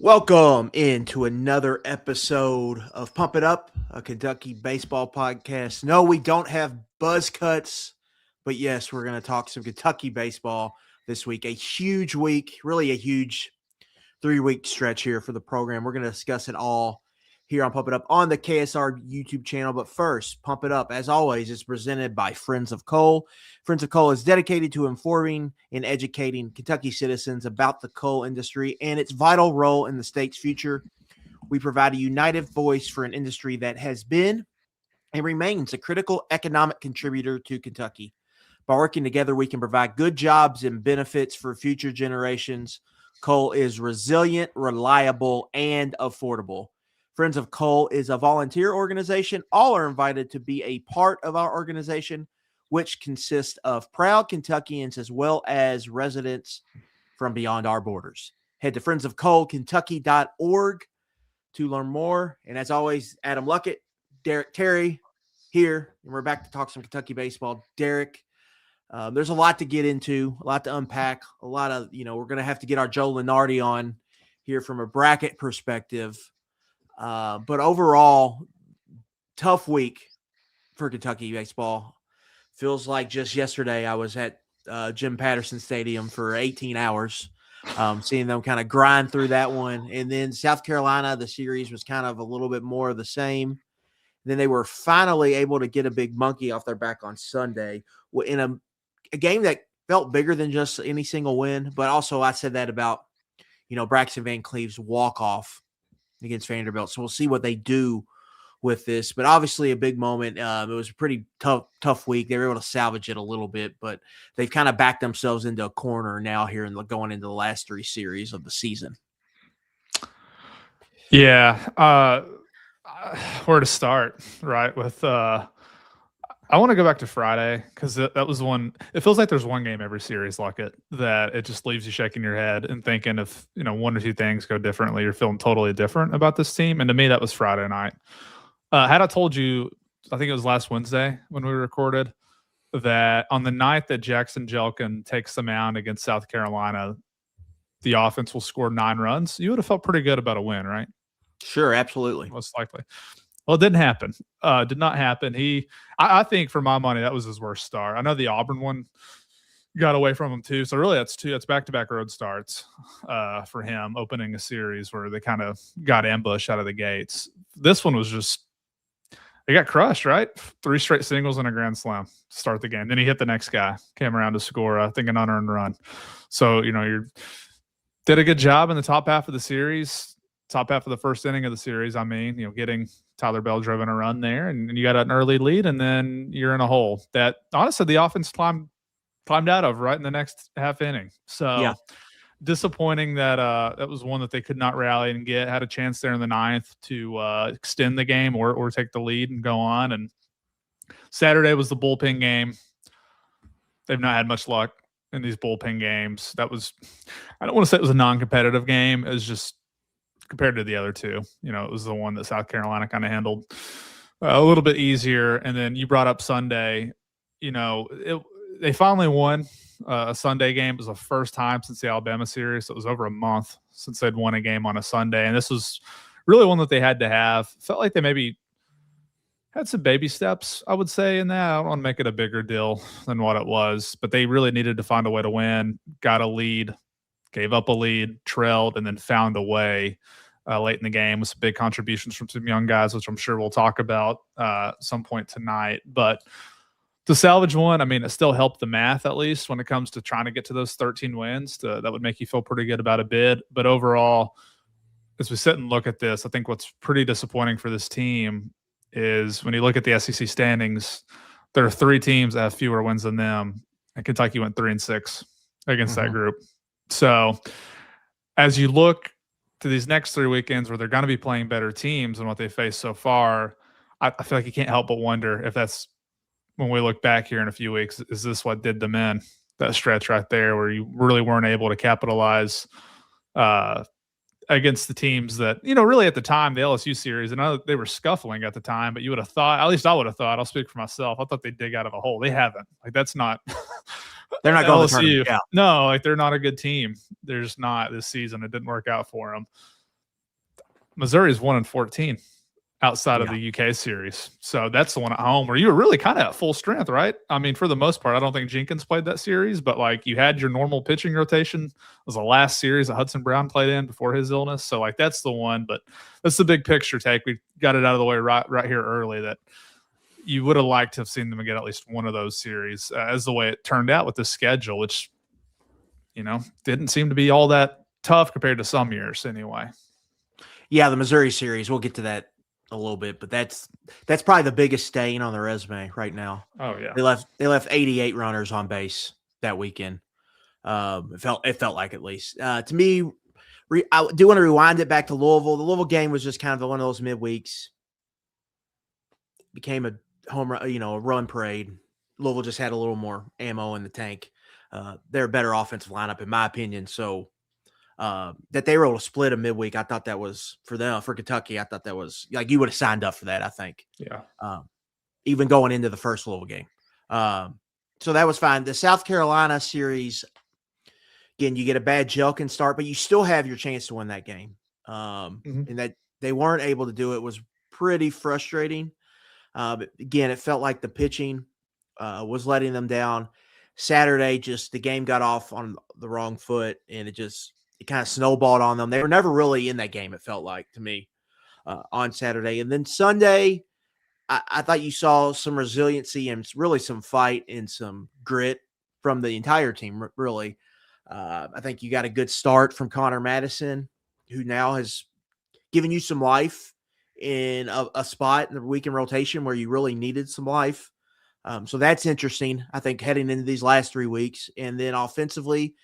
Welcome into another episode of Pump It Up, a Kentucky baseball podcast. No, we don't have buzz cuts, but yes, we're going to talk some Kentucky baseball this week. A huge week, really a huge 3-week stretch here for the program. We're going to discuss it all here on Pump It Up on the KSR YouTube channel. But first, Pump It Up, as always, is presented by Friends of Coal. Friends of Coal is dedicated to informing and educating Kentucky citizens about the coal industry and its vital role in the state's future. We provide a united voice for an industry that has been and remains a critical economic contributor to Kentucky. By working together, we can provide good jobs and benefits for future generations. Coal is resilient, reliable, and affordable. Friends of Coal is a volunteer organization. All are invited to be a part of our organization, which consists of proud Kentuckians as well as residents from beyond our borders. Head to friendsofcoalkentucky.org to learn more. And as always, Adam Luckett, Derek Terry here, and we're back to talk some Kentucky baseball. Derek, there's a lot to get into, a lot to unpack, a lot of, we're going to have to get our Joe Lenardi on here from a bracket perspective. But overall, tough week for Kentucky baseball. Feels like just yesterday I was at Jim Patterson Stadium for 18 hours, seeing them kind of grind through that one. And then South Carolina, the series was kind of a little bit more of the same. Then they were finally able to get a big monkey off their back on Sunday in a game that felt bigger than just any single win. But also I said that about, Braxton Van Cleve's walk-off against Vanderbilt. So we'll see what they do with this. But obviously a big moment. It was a pretty tough week. They were able to salvage it a little bit, but they've kind of backed themselves into a corner now here and going into the last 3 series of the season. Yeah. Where to start, right? With I want to go back to Friday because that was one. It feels like there's one game every series like it that it just leaves you shaking your head and thinking if one or two things go differently, you're feeling totally different about this team. And to me, that was Friday night. Had I told you, I think it was last Wednesday when we recorded, that on the night that Jackson Jelkin takes the mound against South Carolina, the offense will score 9 runs, you would have felt pretty good about a win, right? Sure, absolutely. Most likely. Well, it didn't happen. Did not happen. I think for my money, that was his worst start. I know the Auburn one got away from him too. So really that's back-to-back road starts for him, opening a series where they kind of got ambushed out of the gates. This one was just, they got crushed, right? 3 straight singles and a grand slam to start the game. Then he hit the next guy, came around to score, I think, an unearned run. So, you did a good job in the top half of the series, top half of the first inning of the series. Getting Tyler Bell driven a run there, and you got an early lead, and then you're in a hole that honestly the offense climbed out of right in the next half inning. So yeah. Disappointing that that was one that they could not rally and get. Had a chance there in the 9th to extend the game or take the lead and go on. And Saturday was the bullpen game. They've not had much luck in these bullpen games. That was, I don't want to say it was a non-competitive game. It was just compared to the other two. It was the one that South Carolina kind of handled a little bit easier. And then you brought up Sunday. They finally won a Sunday game. It was the first time since the Alabama series. It was over a month since they'd won a game on a Sunday. And this was really one that they had to have. Felt like they maybe had some baby steps, I would say, in that. I don't want to make it a bigger deal than what it was, but they really needed to find a way to win, got a lead, gave up a lead, trailed, and then found a way late in the game with some big contributions from some young guys, which I'm sure we'll talk about some point tonight. But to salvage one, it still helped the math, at least when it comes to trying to get to those 13 wins. That would make you feel pretty good about a bid. But overall, as we sit and look at this, I think what's pretty disappointing for this team is when you look at the SEC standings, there are 3 teams that have fewer wins than them, and Kentucky went 3-6 against that group. So as you look to these next 3 weekends where they're going to be playing better teams than what they faced so far, I feel like you can't help but wonder if that's, when we look back here in a few weeks, is this what did them in, that stretch right there where you really weren't able to capitalize against the teams that, really at the time, the LSU series, and I know they were scuffling at the time, but you would have thought, at least I would have thought, I'll speak for myself, I thought they'd dig out of a hole. They haven't. That's not – they're not going to LSU. Yeah. No, they're not a good team. They're just not this season. It didn't work out for them. Missouri's 1-14 outside of Yeah. the UK series. So that's the one at home where you were really kind of at full strength, right? I mean, for the most part, I don't think Jenkins played that series, but like you had your normal pitching rotation. It was the last series that Hudson Brown played in before his illness. So like that's the one, but that's the big picture take. We got it out of the way right here early that you would have liked to have seen them get at least one of those series as the way it turned out with the schedule, which, didn't seem to be all that tough compared to some years anyway. Yeah, the Missouri series, we'll get to that a little bit, but that's probably the biggest stain on the resume right now. Oh yeah. They left 88 runners on base that weekend. It felt like, at least to me. I do want to rewind it back to Louisville. The Louisville game was just kind of one of those midweeks. Became a home run, a run parade. Louisville just had a little more ammo in the tank. They're a better offensive lineup, in my opinion. So that they were able to split a midweek, I thought that was for them, for Kentucky. I thought that was like you would have signed up for that. I think, Yeah. Even going into the first Louisville game, so that was fine. The South Carolina series, again, you get a bad Jelkin start, but you still have your chance to win that game. And that they weren't able to do it was pretty frustrating. But again, it felt like the pitching was letting them down. Saturday, just the game got off on the wrong foot, and it kind of snowballed on them. They were never really in that game, it felt like to me, on Saturday. And then Sunday, I thought you saw some resiliency and really some fight and some grit from the entire team, really. I think you got a good start from Connor Madison, who now has given you some life in a spot in the weekend rotation where you really needed some life. So that's interesting, I think, heading into these last 3 weeks. And then offensively,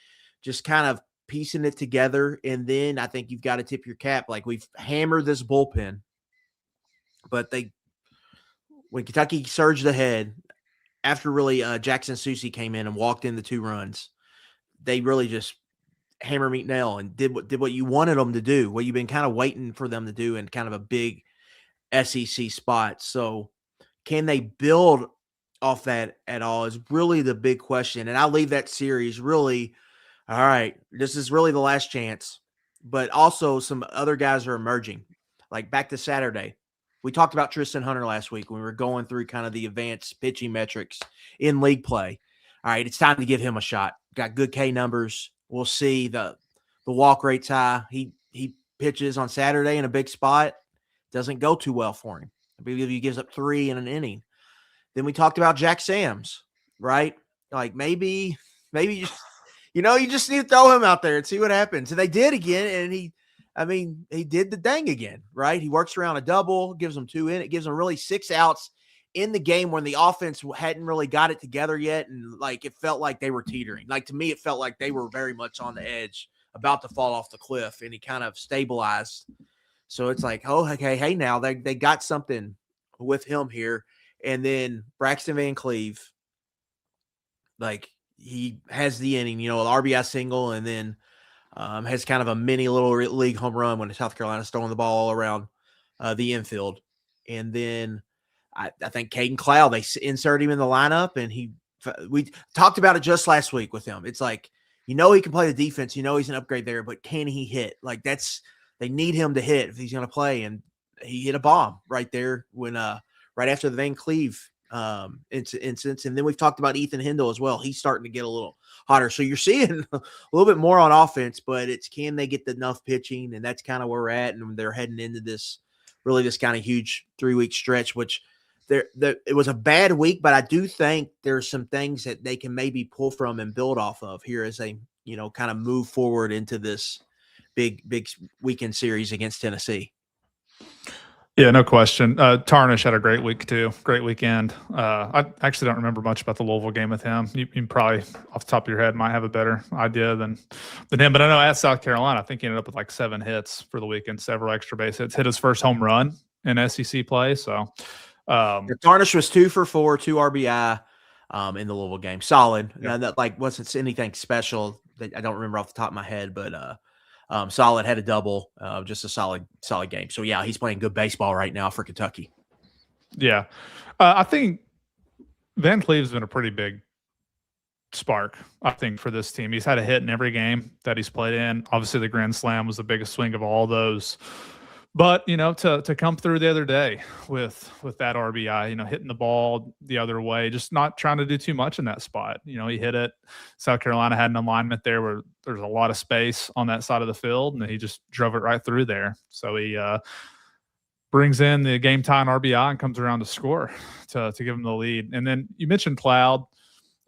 just kind of piecing it together. And then I think you've got to tip your cap. Like, we've hammered this bullpen, but when Kentucky surged ahead after really Jackson Susie came in and walked in the 2 runs, they really just hammer meet nail and did what you wanted them to do, what you've been kind of waiting for them to do in kind of a big SEC spot. So can they build off that at all is really the big question. And I'll leave that series really, all right, this is really the last chance. But also some other guys are emerging. Like back to Saturday, we talked about Tristan Hunter last week when we were going through kind of the advanced pitching metrics in league play. All right, it's time to give him a shot. Got good K numbers. We'll see. The walk rate's high. He pitches on Saturday in a big spot. Doesn't go too well for him. I believe he gives up 3 in an inning. Then we talked about Jack Sams, right? Like maybe you just need to throw him out there and see what happens. And they did again, and he did the thing again, right? He works around a double, gives them 2 in. It gives them really 6 outs in the game when the offense hadn't really got it together yet. And like, it felt like they were teetering. Like, to me, it felt like they were very much on the edge, about to fall off the cliff, and he kind of stabilized. So it's like, oh, okay, hey, now they got something with him here. And then Braxton Van Cleve, like, he has the inning, the RBI single, and then has kind of a mini little league home run when South Carolina's throwing the ball all around the infield. And then I think Caden Cloud, they insert him in the lineup, and we talked about it just last week with him. It's like, he can play the defense, he's an upgrade there, but can he hit? Like, they need him to hit if he's going to play. And he hit a bomb right there when right after the Van Cleve incident. And then we've talked about Ethan Hindle as well. He's starting to get a little hotter. So you're seeing a little bit more on offense, but can they get enough pitching? And that's kind of where we're at. And they're heading into this kind of huge 3-week stretch, which it was a bad week, but I do think there's some things that they can maybe pull from and build off of here as they, kind of move forward into this big weekend series against Tennessee. Yeah, no question. Tarnish had a great week too. Great weekend. I actually don't remember much about the Louisville game with him. You probably off the top of your head might have a better idea than him. But I know at South Carolina, I think he ended up with like 7 hits for the weekend, several extra base hits. Hit his first home run in SEC play. So Tarnish was 2 for 4, 2 RBI in the Louisville game. Solid. Yeah. That wasn't anything special that I don't remember off the top of my head, but solid, had a double, just a solid game. So yeah, he's playing good baseball right now for Kentucky. Yeah. I think Van Cleve's been a pretty big spark, I think, for this team. He's had a hit in every game that he's played in. Obviously the Grand Slam was the biggest swing of all those. But to come through the other day with that RBI, hitting the ball the other way, just not trying to do too much in that spot. He hit it. South Carolina had an alignment there where there's a lot of space on that side of the field, and he just drove it right through there. So he brings in the game time RBI and comes around to score to give him the lead. And then you mentioned Cloud,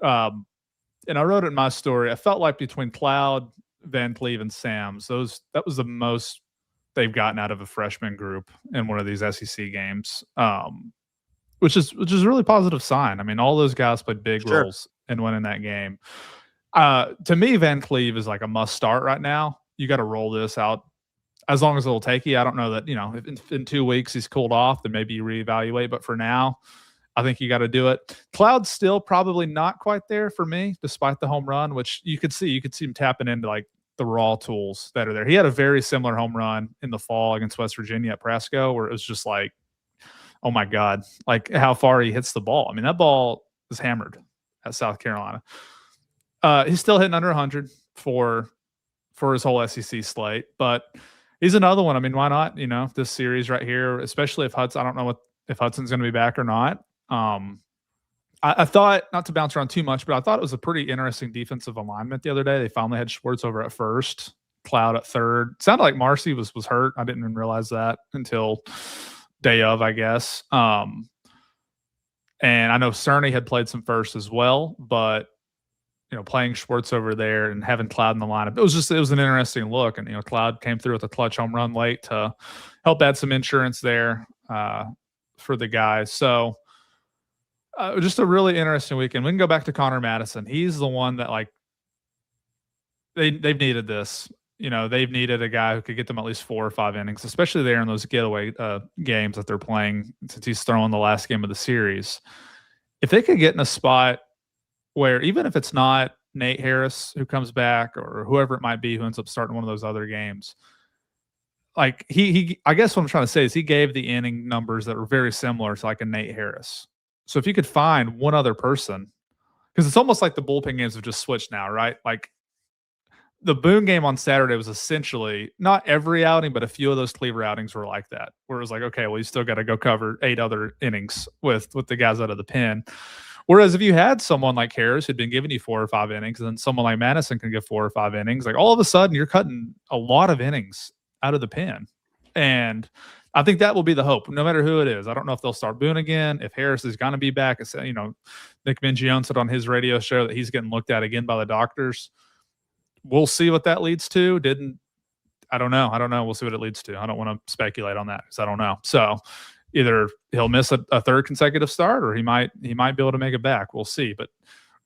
and I wrote it in my story. I felt like between Cloud, Van Cleve, and Sams, that was the most they've gotten out of a freshman group in one of these SEC games, which is a really positive sign. I mean, all those guys played big roles in winning that game. To me, Van Cleve is like a must start right now. You got to roll this out as long as it'll take you. I don't know that, if in 2 weeks he's cooled off, then maybe you reevaluate. But for now, I think you got to do it. Cloud's still probably not quite there for me, despite the home run, which you could see him tapping into like the raw tools that are there. He had a very similar home run in the fall against West Virginia at Prasco, where it was just like, oh my God, like how far he hits the ball. I mean, that ball is hammered at South Carolina. He's still hitting under 100 for his whole SEC slate, but he's another one. I mean, why not? This series right here, especially if Hudson, I don't know if Hudson's going to be back or not. I thought, not to bounce around too much, but I thought it was a pretty interesting defensive alignment the other day. They finally had Schwartz over at first, Cloud at third. Sounded like Marcy was hurt. I didn't even realize that until day of, I guess. And I know Cerny had played some first as well, but playing Schwartz over there and having Cloud in the lineup, it was an interesting look. And Cloud came through with a clutch home run late to help add some insurance there for the guys. So just a really interesting weekend. We can go back to Connor Madison. He's the one that they've needed this. They've needed a guy who could get them at least 4 or 5 innings, especially there in those getaway games that they're playing, since he's throwing the last game of the series. If they could get in a spot where, even if it's not Nate Harris who comes back or whoever it might be who ends up starting one of those other games, like I guess what I'm trying to say is he gave the inning numbers that were very similar to like a Nate Harris. So if you could find one other person, because it's almost like the bullpen games have just switched now, right? Like the Boone game on Saturday was essentially not every outing, but a few of those Cleaver outings were like that, where it was like, okay, well, you still got to go cover 8 other innings with the guys out of the pen. Whereas if you had someone like Harris who'd been giving you 4 or 5 innings, and then someone like Madison can give 4 or 5 innings, like all of a sudden you're cutting a lot of innings out of the pen. And I think that will be the hope, no matter who it is. I don't know if they'll start Boone again, if Harris is going to be back. Nick Mingione said on his radio show that he's getting looked at again by the doctors. We'll see what that leads to. I don't know. We'll see what it leads to. I don't want to speculate on that because I don't know. So either he'll miss a third consecutive start, or he might be able to make it back. We'll see. But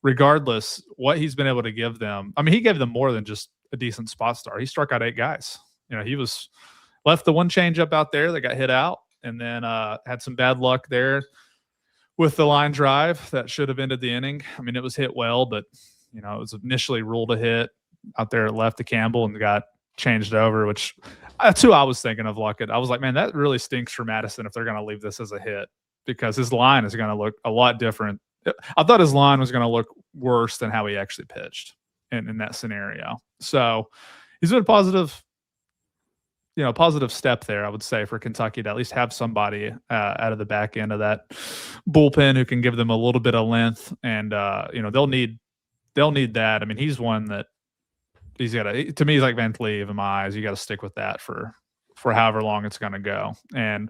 regardless, what he's been able to give them, I mean, he gave them more than just a decent spot start. He struck out 8 guys. He was left the one changeup out there that got hit out, and then had some bad luck there with the line drive that should have ended the inning. I mean, it was hit well, but it was initially ruled a hit out there left to Campbell and got changed over, which that's who I was thinking of. Luckett. I was like, man, that really stinks for Madison if they're going to leave this as a hit, because his line is going to look a lot different. I thought his line was going to look worse than how he actually pitched in that scenario. So he's been a positive step there, I would say, for Kentucky to at least have somebody out of the back end of that bullpen who can give them a little bit of length. And, they'll need that. I mean, he's one that he's got to me, he's like Van Cleve in my eyes. You got to stick with that for however long it's going to go. And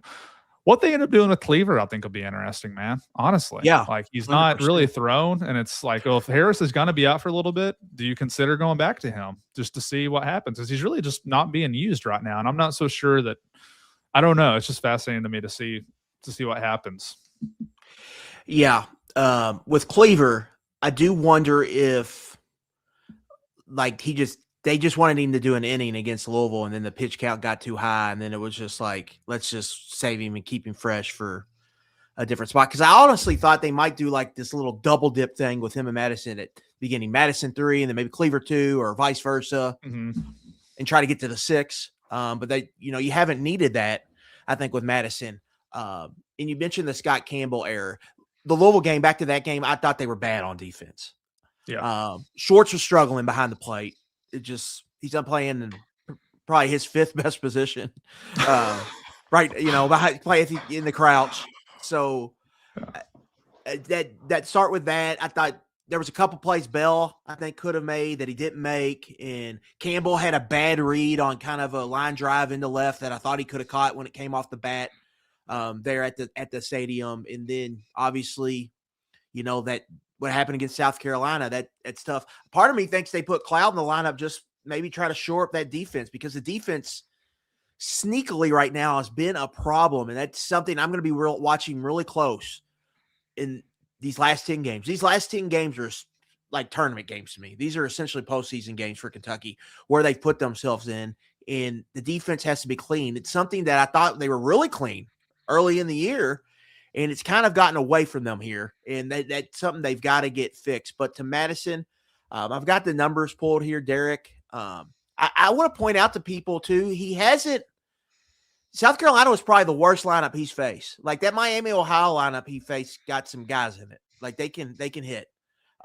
what they end up doing with Cleaver, I think, will be interesting, man. Honestly. Yeah. Like, he's 100%. Not really thrown. And it's like, well, if Harris is going to be out for a little bit, do you consider going back to him just to see what happens? Because he's really just not being used right now. And I'm not so sure that, I don't know. It's just fascinating to me to see what happens. Yeah. With Cleaver, I do wonder if, like, they just wanted him to do an inning against Louisville, and then the pitch count got too high, and then it was just like, let's just save him and keep him fresh for a different spot. Because I honestly thought they might do like this little double dip thing with him and Madison at the beginning, Madison 3 and then maybe Cleaver 2 or vice versa, and try to get to the 6. But they, you haven't needed that, I think, with Madison. And you mentioned the Scott Campbell error. The Louisville game, back to that game, I thought they were bad on defense. Yeah. Schwartz was struggling behind the plate. He's not playing probably his fifth best position. Right, behind, play in the crouch. So that start with that. I thought there was a couple plays Bell I think could have made that he didn't make, and Campbell had a bad read on kind of a line drive into left that I thought he could have caught when it came off the bat there at the stadium. And then obviously, that what happened against South Carolina, that's tough. Part of me thinks they put Cloud in the lineup just maybe try to shore up that defense, because the defense sneakily right now has been a problem, and that's something I'm going to be watching really close in these last 10 games. These last 10 games are like tournament games to me. These are essentially postseason games for Kentucky where they've put themselves in, and the defense has to be clean. It's something that I thought they were really clean early in the year, and it's kind of gotten away from them here, and that's something they've got to get fixed. But to Madison, I've got the numbers pulled here, Derek. I want to point out to people, too, South Carolina was probably the worst lineup he's faced. Like that Miami, Ohio lineup he faced got some guys in it. Like they can hit.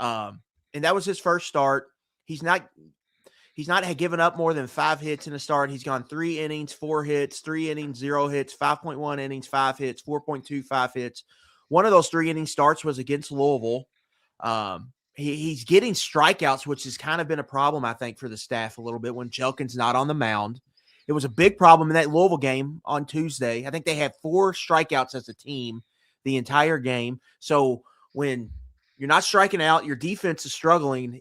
And that was his first start. He's not given up more than 5 hits in a start. He's gone 3 innings, 4 hits, 3 innings, 0 hits, 5.1 innings, 5 hits, 4.25 hits. One of those 3 inning starts was against Louisville. He's getting strikeouts, which has kind of been a problem, I think, for the staff a little bit when Jelkin's not on the mound. It was a big problem in that Louisville game on Tuesday. I think they had 4 strikeouts as a team the entire game. So when you're not striking out, your defense is struggling.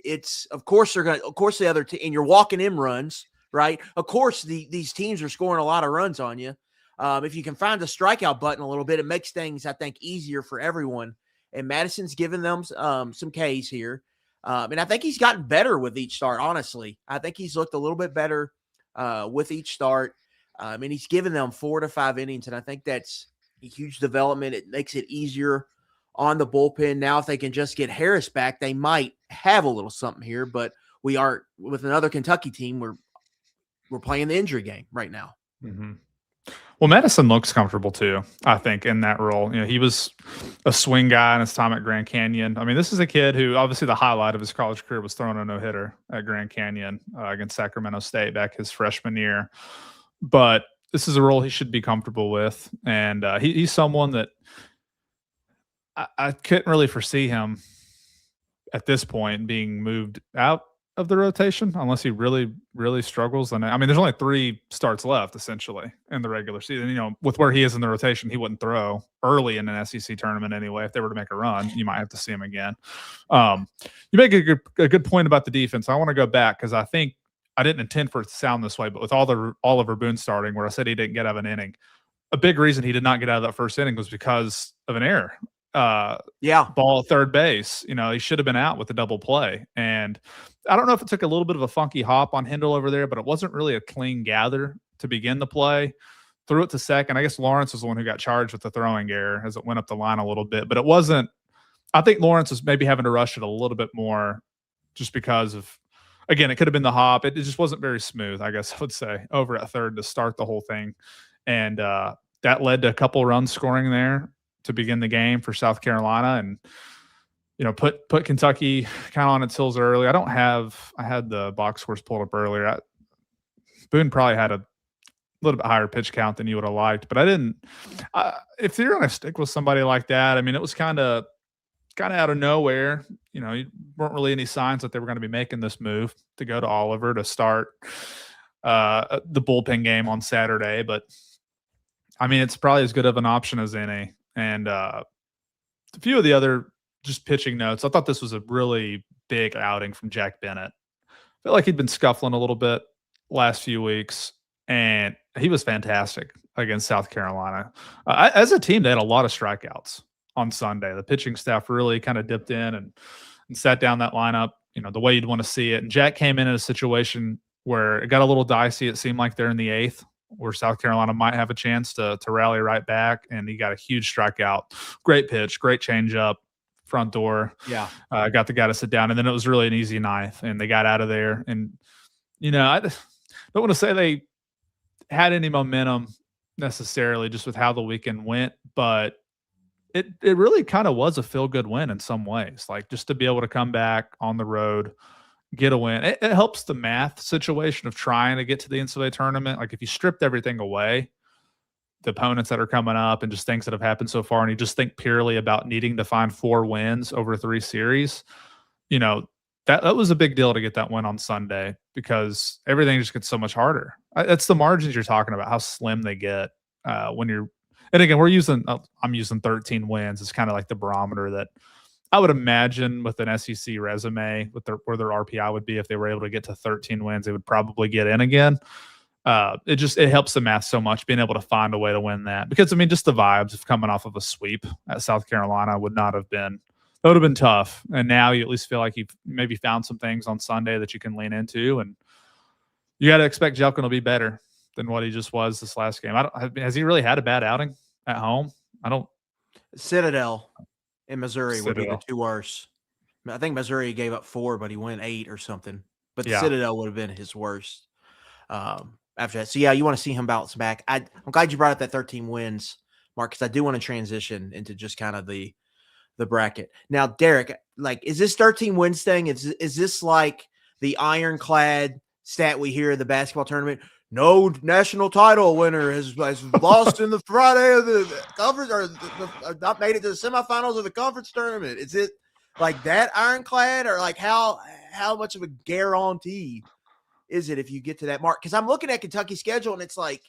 Of course the other team, and you're walking in runs, right? Of course these teams are scoring a lot of runs on you. If you can find the strikeout button a little bit, it makes things, I think, easier for everyone. And Madison's given them some Ks here. And I think he's gotten better with each start, honestly. I think he's looked a little bit better with each start. And he's given them 4 to 5 innings, and I think that's a huge development. It makes it easier on the bullpen. Now, if they can just get Harris back, they might have a little something here, but we are with another Kentucky team. We're playing the injury game right now. Mm-hmm. Well, Madison looks comfortable too, I think, in that role. He was a swing guy in his time at Grand Canyon. I mean, this is a kid who obviously the highlight of his college career was throwing a no-hitter at Grand Canyon against Sacramento State back his freshman year. But this is a role he should be comfortable with. And he's someone that I couldn't really foresee him at this point being moved out of the rotation unless he really, really struggles. And I mean, there's only 3 starts left essentially in the regular season. With where he is in the rotation, he wouldn't throw early in an SEC tournament anyway. If they were to make a run, you might have to see him again. You make a good point about the defense. I want to go back because I think I didn't intend for it to sound this way, but with Oliver Boone starting, where I said he didn't get out of an inning, a big reason he did not get out of that first inning was because of an error. Ball at third base. He should have been out with the double play. And I don't know if it took a little bit of a funky hop on Hindle over there, but it wasn't really a clean gather to begin the play. Threw it to second. I guess Lawrence was the one who got charged with the throwing error as it went up the line a little bit, but it wasn't. I think Lawrence was maybe having to rush it a little bit more just because of, again, it could have been the hop. It just wasn't very smooth, I guess I would say, over at third to start the whole thing. And that led to a couple runs scoring there to begin the game for South Carolina, and put Kentucky kind of on its heels early. I had the box scores pulled up earlier. Boone probably had a little bit higher pitch count than you would have liked, but I didn't. If you're going to stick with somebody like that, I mean, it was kind of out of nowhere. You weren't really any signs that they were going to be making this move to go to Oliver to start the bullpen game on Saturday. But I mean, it's probably as good of an option as any. And a few of the other just pitching notes, I thought this was a really big outing from Jack Bennett. I felt like he'd been scuffling a little bit last few weeks, and he was fantastic against South Carolina. As a team, they had a lot of strikeouts on Sunday. The pitching staff really kind of dipped in and sat down that lineup, the way you'd want to see it. And Jack came in a situation where it got a little dicey. It seemed like they're in the 8th, where South Carolina might have a chance to rally right back, and he got a huge strikeout. Great pitch, great changeup, front door. Yeah. Got the guy to sit down, and then it was really an easy 9th, and they got out of there. And, I don't want to say they had any momentum necessarily just with how the weekend went, but it really kind of was a feel-good win in some ways. Like, just to be able to come back on the road get a win. It helps the math situation of trying to get to the NCAA tournament. Like if you stripped everything away, the opponents that are coming up and just things that have happened so far, and you just think purely about needing to find 4 wins over 3 series, that was a big deal to get that win on Sunday because everything just gets so much harder. That's the margins you're talking about, how slim they get when you're. And again, I'm using 13 wins. It's kind of like the barometer that I would imagine with an SEC resume, where their RPI would be if they were able to get to 13 wins, they would probably get in again. It helps the math so much being able to find a way to win that because just the vibes of coming off of a sweep at South Carolina would have been tough. And now you at least feel like you've maybe found some things on Sunday that you can lean into, and you got to expect Jelkin to be better than what he just was this last game. Has he really had a bad outing at home? Citadel in Missouri would be the 2 worst. I think Missouri gave up 4, but he went 8 or something. But Citadel would have been his worst after that. So, yeah, you want to see him bounce back. I'm glad you brought up that 13 wins, Mark, because I do want to transition into just kind of the bracket. Now, Derek, like, is this 13 wins thing? Is this like the ironclad stat we hear in the basketball tournament? No national title winner has lost in the Friday of the conference or not made it to the semifinals of the conference tournament. Is it like that ironclad, or like how much of a guarantee is it if you get to that mark? Because I'm looking at Kentucky's schedule and it's like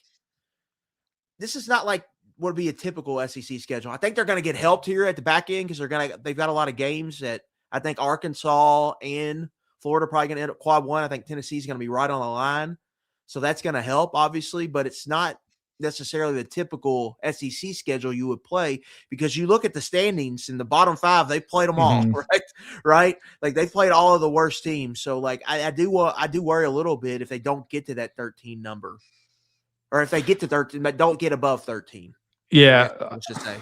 this is not like would be a typical SEC schedule. I think they're going to get helped here at the back end because they've got a lot of games that I think Arkansas and Florida are probably going to end up quad 1. I think Tennessee's going to be right on the line. So that's going to help, obviously, but it's not necessarily the typical SEC schedule you would play because you look at the standings in the bottom 5, they played them all, right? Like they played all of the worst teams. So like I do worry a little bit if they don't get to that 13 number, or if they get to 13 but don't get above 13. Yeah, let's just say.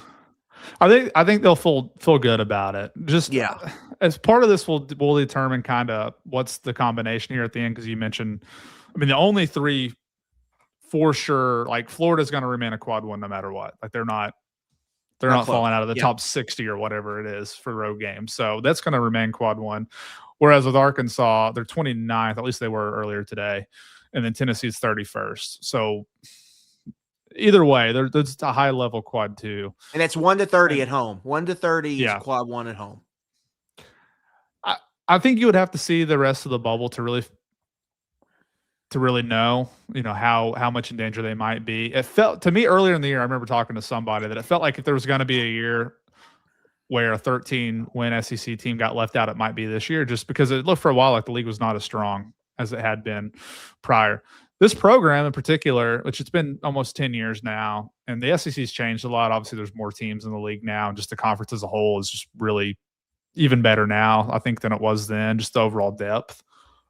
I think they'll feel good about it. Just as part of this will determine kind of what's the combination here at the end because you mentioned. The only 3 for sure, like Florida's going to remain a quad 1 no matter what. Like they're not falling out of the top 60 or whatever it is for road games. So that's going to remain quad 1. Whereas with Arkansas, they're 29th, at least they were earlier today. And then Tennessee's 31st. So either way, there's a high level quad 2. And it's 1 to 30 at home. 1 to 30 is quad 1 at home. I think you would have to see the rest of the bubble to really know, how much in danger they might be. It felt to me earlier in the year, I remember talking to somebody that it felt like if there was going to be a year where a 13-win SEC team got left out, it might be this year, just because it looked for a while like the league was not as strong as it had been prior. This program in particular, which it's been almost 10 years now, and the SEC's changed a lot. Obviously, there's more teams in the league now, and just the conference as a whole is just really even better now, I think, than it was then, just the overall depth.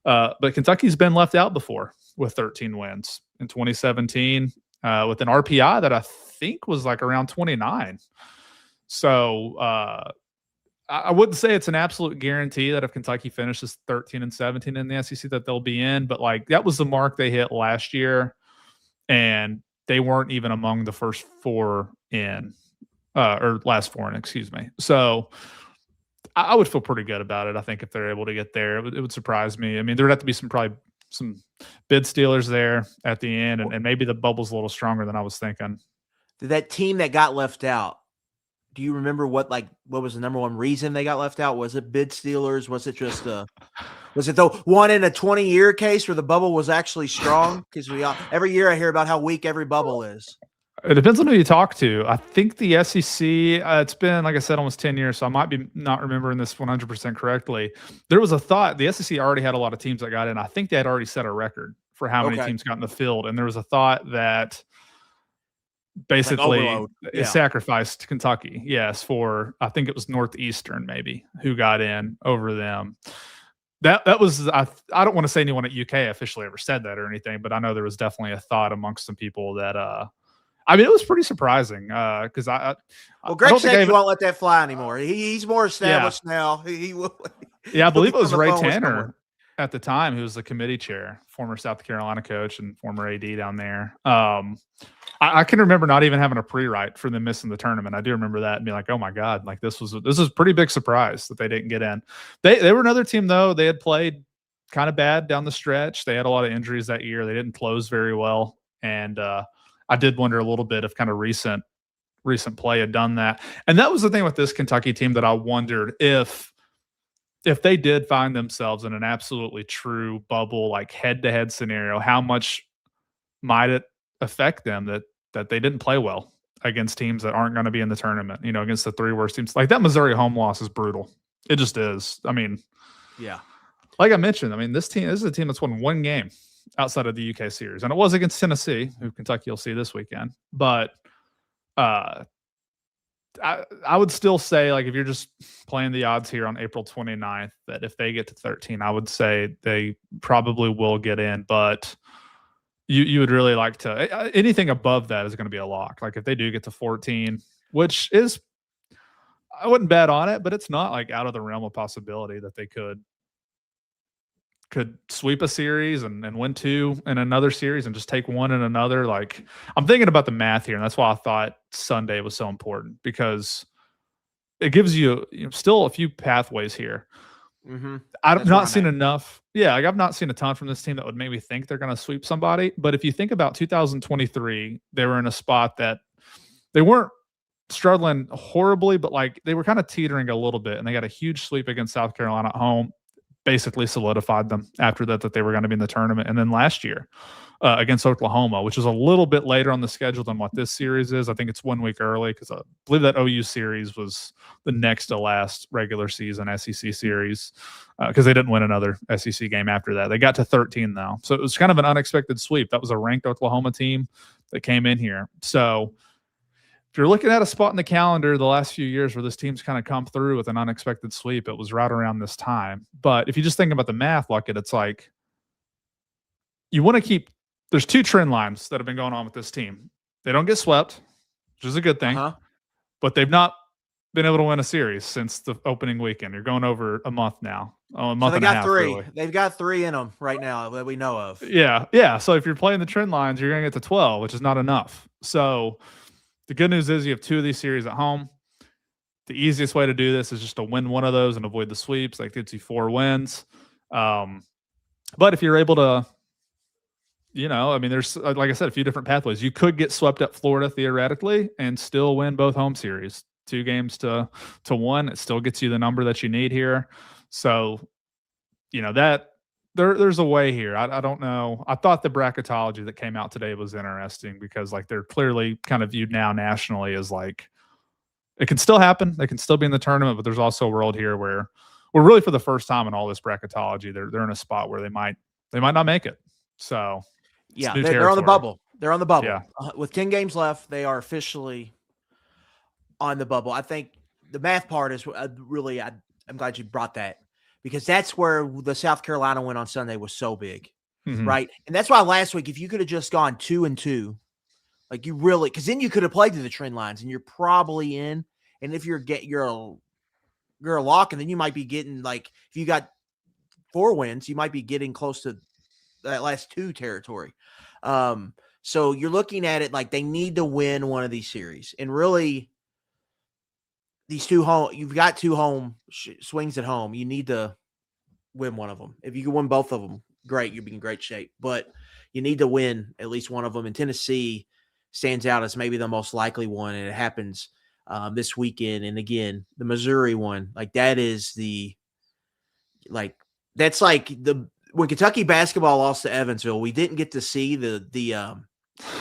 But Kentucky's been left out before with 13 wins in 2017 with an RPI that I think was like around 29. So I wouldn't say it's an absolute guarantee that if Kentucky finishes 13 and 17 in the SEC that they'll be in, but like that was the mark they hit last year, and they weren't even among the first 4 in or last 4 in, excuse me. So I would feel pretty good about it. I think if they're able to get there, it would surprise me. There would have to be probably some bid stealers there at the end, and maybe the bubble's a little stronger than I was thinking. That team that got left out, do you remember what was the number one reason they got left out? Was it bid stealers? Was it just was it the 1 in a 20-year case where the bubble was actually strong? Because every year I hear about how weak every bubble is. It depends on who you talk to. I think the SEC, it's been, like I said, almost 10 years, so I might be not remembering this 100% correctly. There was a thought, the SEC already had a lot of teams that got in. I think they had already set a record for how many teams got in the field, and there was a thought that basically it sacrificed Kentucky, for, I think it was Northeastern maybe, who got in over them. That was, I don't want to say anyone at UK officially ever said that or anything, but I know there was definitely a thought amongst some people that it was pretty surprising because Greg said he won't let that fly anymore. He's more established now. He will. Yeah, I believe it was Ray Tanner at the time who was the committee chair, former South Carolina coach and former AD down there. I can remember not even having a pre-write for them missing the tournament. I do remember that and being like, oh my God, like this was a pretty big surprise that they didn't get in. They were another team though. They had played kind of bad down the stretch. They had a lot of injuries that year. They didn't close very well. And I did wonder a little bit if kind of recent play had done that. And that was the thing with this Kentucky team that I wondered if they did find themselves in an absolutely true bubble, like head-to-head scenario, how much might it affect them that they didn't play well against teams that aren't going to be in the tournament, against the 3 worst teams. Like that Missouri home loss is brutal. It just is. I mean, yeah. Like I mentioned, this is a team that's won 1 game outside of the UK series, and it was against Tennessee, who Kentucky will see this weekend. But I would still say, like, if you're just playing the odds here on April 29th, that if they get to 13, I would say they probably will get in. But you would really like to anything above that is going to be a lock. Like if they do get to 14, which is, I wouldn't bet on it, but it's not like out of the realm of possibility that they could sweep a series and win 2 in another series and just take 1 in another. Like I'm thinking about the math here, and that's why I thought Sunday was so important, because it gives you, still a few pathways here. Mm-hmm. I've not seen enough. Yeah, like I've not seen a ton from this team that would make me think they're going to sweep somebody. But if you think about 2023, they were in a spot that they weren't struggling horribly, but like they were kind of teetering a little bit, and they got a huge sweep against South Carolina at home, basically solidified them after that they were going to be in the tournament. And then last year against Oklahoma, which is a little bit later on the schedule than what this series is. I think it's 1 week early, because I believe that OU series was the next to last regular season SEC series, because they didn't win another SEC game after that. They got to 13 though. So it was kind of an unexpected sweep. That was a ranked Oklahoma team that came in here. So if you're looking at a spot in the calendar the last few years where this team's kind of come through with an unexpected sweep, it was right around this time. But if you just think about the math, Luckett, it's like you want to keep – there's 2 trend lines that have been going on with this team. They don't get swept, which is a good thing, but they've not been able to win a series since the opening weekend. You're going over a month now. A month and a half, 3. really. They've got 3 in them right now that we know of. Yeah. So if you're playing the trend lines, you're going to get to 12, which is not enough. So – the good news is you have 2 of these series at home. The easiest way to do this is just to win one of those and avoid the sweeps. That gets you 4 wins. But if you're able to, there's, like I said, a few different pathways. You could get swept at Florida theoretically and still win both home series. 2 games to 1. It still gets you the number that you need here. So, that there's a way here. I don't know. I thought the bracketology that came out today was interesting, because like they're clearly kind of viewed now nationally as like it can still happen. They can still be in the tournament, but there's also a world here where we're really, for the first time in all this bracketology, they're in a spot where they might not make it. So yeah, they're on the bubble. They're on the bubble. Yeah. With 10 games left, they are officially on the bubble. I think the math part is really, I'm glad you brought that, because that's where the South Carolina win on Sunday was so big, right? And that's why last week, if you could have just gone 2-2, like you really, because then you could have played to the trend lines and you're probably in. And if you're a lock, and then you might be getting, like, if you got 4 wins, you might be getting close to that last 2 territory. So you're looking at it like they need to win one of these series, and really, these 2 home, you've got 2 home swings at home. You need to win one of them. If you can win both of them, great. You'll be in great shape. But you need to win at least one of them. And Tennessee stands out as maybe the most likely one, and it happens this weekend. And again, the Missouri one, like that is that's like when Kentucky basketball lost to Evansville, we didn't get to see the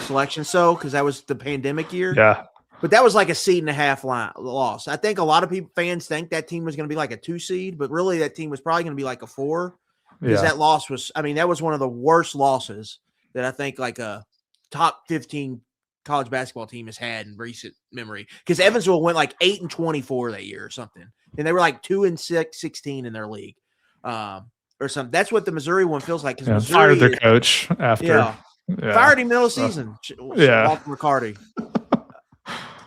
selection because that was the pandemic year. Yeah. But that was like a seed and a half loss. I think a lot of fans think that team was going to be like a 2 seed, but really that team was probably going to be like a 4, because that loss was, that was one of the worst losses that I think like a top 15 college basketball team has had in recent memory. Because Evansville went like 8-24 that year or something, and they were like 2-16 in their league, or something. That's what the Missouri one feels like. Because Missouri fired the coach after. Fired him middle of season. Walter McCarty.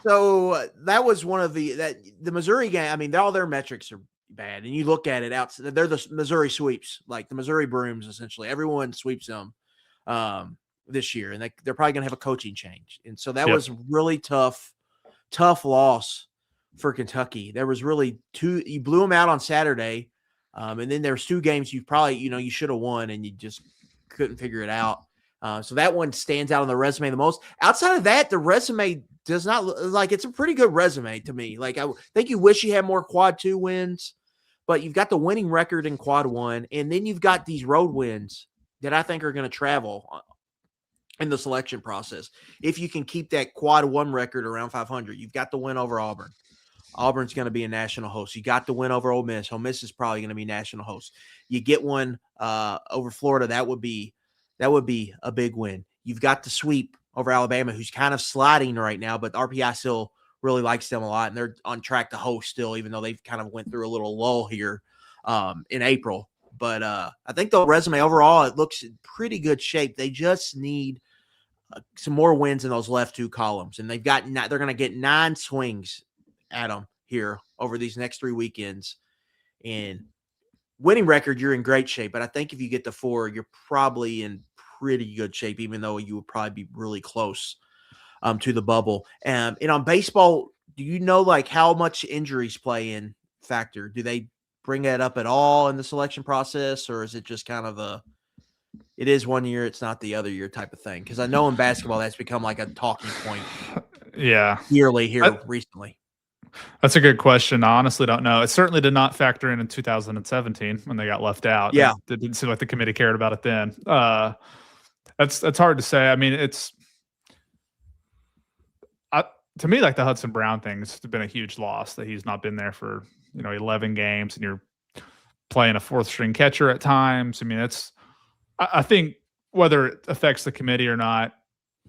So that was one of the Missouri game. All their metrics are bad, and you look at it out. They're the Missouri sweeps, like the Missouri Brooms. Essentially, everyone sweeps them this year, and they're probably going to have a coaching change. And so that was really tough loss for Kentucky. There was really 2. You blew them out on Saturday. And then there's 2 games you probably, you should have won and you just couldn't figure it out. So that one stands out on the resume the most. Outside of that, the resume does not look like it's a pretty good resume to me. Like, I think you wish you had more quad 2 wins, but you've got the winning record in quad 1, and then you've got these road wins that I think are going to travel in the selection process. If you can keep that quad 1 record around 500, you've got the win over Auburn. Auburn's going to be a national host. You got the win over Ole Miss. Ole Miss is probably going to be national host. You get one over Florida. That would be a big win. You've got the sweep over Alabama, who's kind of sliding right now, but RPI still really likes them a lot, and they're on track to host still, even though they've kind of went through a little lull here in April. But I think the resume overall, it looks in pretty good shape. They just need some more wins in those left 2 columns, and they're going to get 9 swings at them here over these next 3 weekends. And winning record, you're in great shape. But I think if you get to 4, you're probably in pretty good shape, even though you would probably be really close to the bubble. And on baseball, do you know like how much injuries play in factor? Do they bring that up at all in the selection process, or is it just kind of it is one year, it's not the other year type of thing? Because I know in basketball that's become like a talking point. Yeah, yearly here recently. That's a good question. I honestly don't know. It certainly did not factor in 2017 when they got left out. Yeah. It didn't seem like the committee cared about it then. That's hard to say. I mean, to me, like the Hudson Brown thing has been a huge loss that he's not been there for 11 games, and you're playing a 4th string catcher at times. I mean, I think whether it affects the committee or not,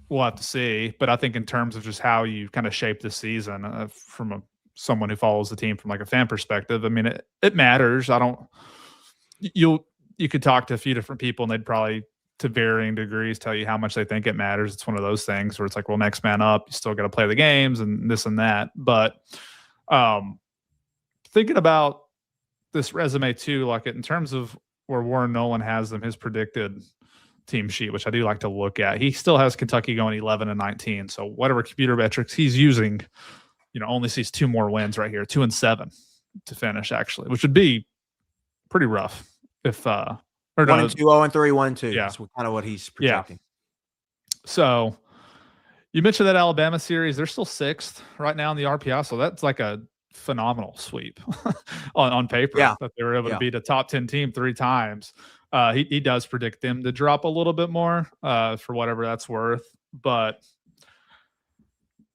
we'll have to see. But I think in terms of just how you kind of shape the season from someone who follows the team from like a fan perspective, I mean, it matters. You could talk to a few different people and they'd probably to varying degrees tell you how much they think it matters. It's one of those things where it's like, well, next man up, you still got to play the games and this and that. But thinking about this resume too, like in terms of where Warren Nolan has them, his predicted team sheet, which I do like to look at, he still has Kentucky going 11-19. So whatever computer metrics he's using, only sees 2 more wins right here, 2-7 to finish actually, which would be pretty rough if 1-2, 0-3, 1-2. Yeah. That's kind of what he's projecting. Yeah. So you mentioned that Alabama series, they're still 6th right now in the RPI. So that's like a phenomenal sweep on paper that they were able to beat a top 10 team 3 times. He does predict them to drop a little bit more for whatever that's worth. But